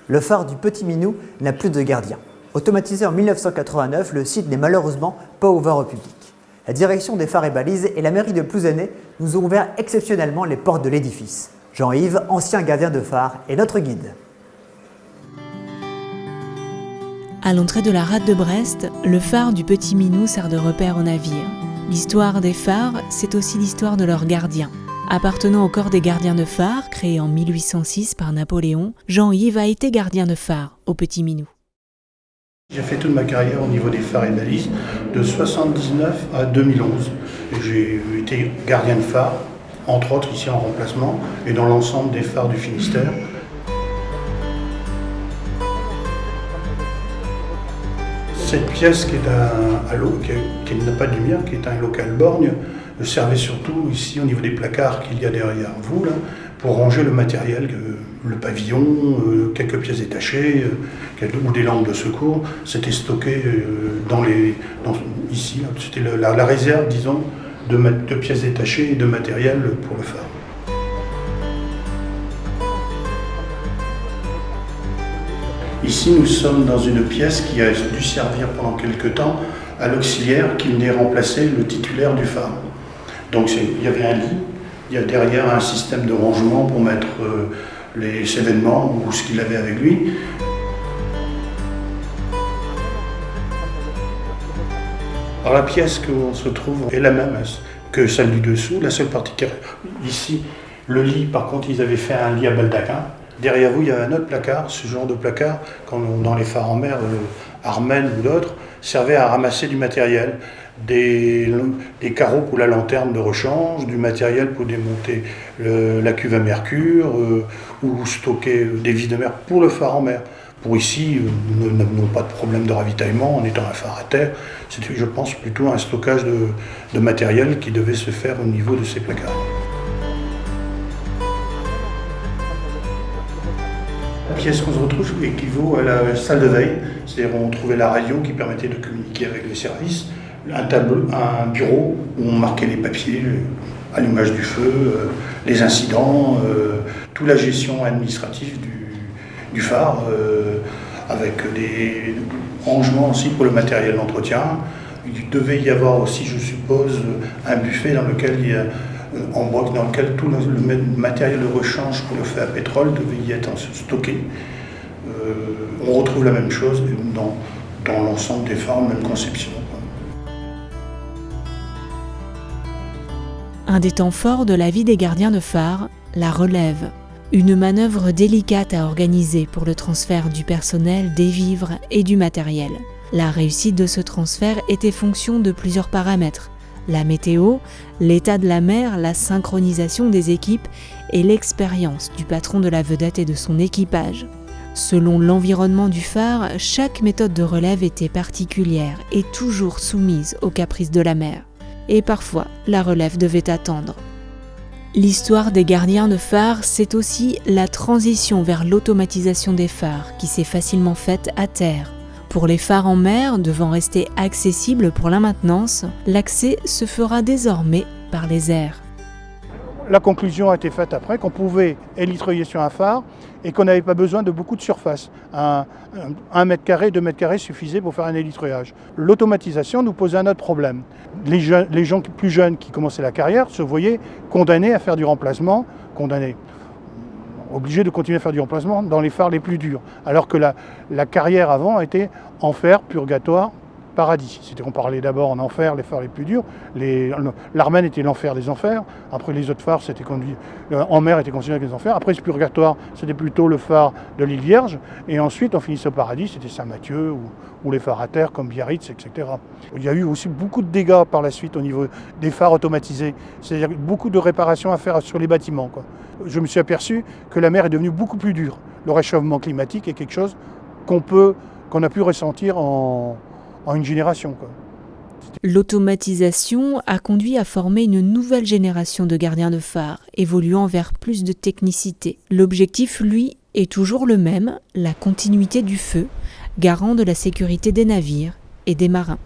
le phare du Petit Minou n'a plus de gardien. Automatisé en 1989, le site n'est malheureusement pas ouvert au public. La direction des phares et balises et la mairie de Plouzané nous ont ouvert exceptionnellement les portes de l'édifice. Jean-Yves, ancien gardien de phare, est notre guide. À l'entrée de la rade de Brest, le phare du Petit Minou sert de repère aux navires. L'histoire des phares, c'est aussi l'histoire de leurs gardiens. Appartenant au corps des gardiens de phare, créé en 1806 par Napoléon, Jean-Yves a été gardien de phare au Petit Minou. J'ai fait toute ma carrière au niveau des phares et balises, de 1979 à 2011. J'ai été gardien de phare, entre autres ici en remplacement, et dans l'ensemble des phares du Finistère. Cette pièce qui n'a pas de lumière, qui est un local borgne, servait surtout ici au niveau des placards qu'il y a derrière vous, là, pour ranger le matériel, le pavillon, quelques pièces détachées ou des lampes de secours. C'était stocké ici, là, c'était la réserve, disons, de pièces détachées et de matériel pour le phare. Ici, nous sommes dans une pièce qui a dû servir pendant quelques temps à l'auxiliaire qui venait remplacer le titulaire du phare. Donc il y avait un lit, il y a derrière un système de rangement pour mettre les événements ou ce qu'il avait avec lui. Alors la pièce qu'on se trouve est la même que celle du dessous. La seule particularité, ici, le lit, par contre, ils avaient fait un lit à baldaquin. Derrière vous, il y a un autre placard, ce genre de placard, dans les phares en mer, Armen ou d'autres, servait à ramasser du matériel, des carreaux pour la lanterne de rechange, du matériel pour démonter la cuve à mercure, ou stocker des vis de mer pour le phare en mer. Pour ici, nous n'avons pas de problème de ravitaillement en étant un phare à terre. C'était, je pense, plutôt un stockage de matériel qui devait se faire au niveau de ces placards. La pièce qu'on se retrouve équivaut à la salle de veille, c'est-à-dire on trouvait la radio qui permettait de communiquer avec les services, un bureau où on marquait les papiers, allumage du feu, les incidents, toute la gestion administrative du phare, avec des rangements aussi pour le matériel d'entretien. Il devait y avoir aussi, je suppose, un buffet dans lequel tout le matériel de rechange pour le feu à pétrole devait y être stocké. On retrouve la même chose dans l'ensemble des phares, même conception. Un des temps forts de la vie des gardiens de phare, la relève. Une manœuvre délicate à organiser pour le transfert du personnel, des vivres et du matériel. La réussite de ce transfert était fonction de plusieurs paramètres. La météo, l'état de la mer, la synchronisation des équipes et l'expérience du patron de la vedette et de son équipage. Selon l'environnement du phare, chaque méthode de relève était particulière et toujours soumise aux caprices de la mer. Et parfois, la relève devait attendre. L'histoire des gardiens de phare, c'est aussi la transition vers l'automatisation des phares qui s'est facilement faite à terre. Pour les phares en mer, devant rester accessibles pour la maintenance, l'accès se fera désormais par les airs. La conclusion a été faite après qu'on pouvait élitreiller sur un phare et qu'on n'avait pas besoin de beaucoup de surface. 1 mètre carré, 2 mètres carrés suffisait pour faire un élitreillage. L'automatisation nous posait un autre problème. Les gens plus jeunes qui commençaient la carrière se voyaient condamnés à faire du remplacement, obligés de continuer à faire du remplacement dans les phares les plus durs. Alors que la carrière avant était enfer, purgatoire, paradis. On parlait d'abord en enfer, les phares les plus durs. L'Armen était l'enfer des enfers. Après, les autres phares en mer étaient considérés comme des enfers. Après, ce purgatoire, c'était plutôt le phare de l'île Vierge. Et ensuite, on finissait au paradis, c'était Saint-Mathieu ou les phares à terre comme Biarritz, etc. Il y a eu aussi beaucoup de dégâts par la suite au niveau des phares automatisés. C'est-à-dire beaucoup de réparations à faire sur les bâtiments, quoi. Je me suis aperçu que la mer est devenue beaucoup plus dure. Le réchauffement climatique est quelque chose qu'on a pu ressentir en une génération, quoi. L'automatisation a conduit à former une nouvelle génération de gardiens de phare, évoluant vers plus de technicité. L'objectif, lui, est toujours le même, la continuité du feu, garant de la sécurité des navires et des marins.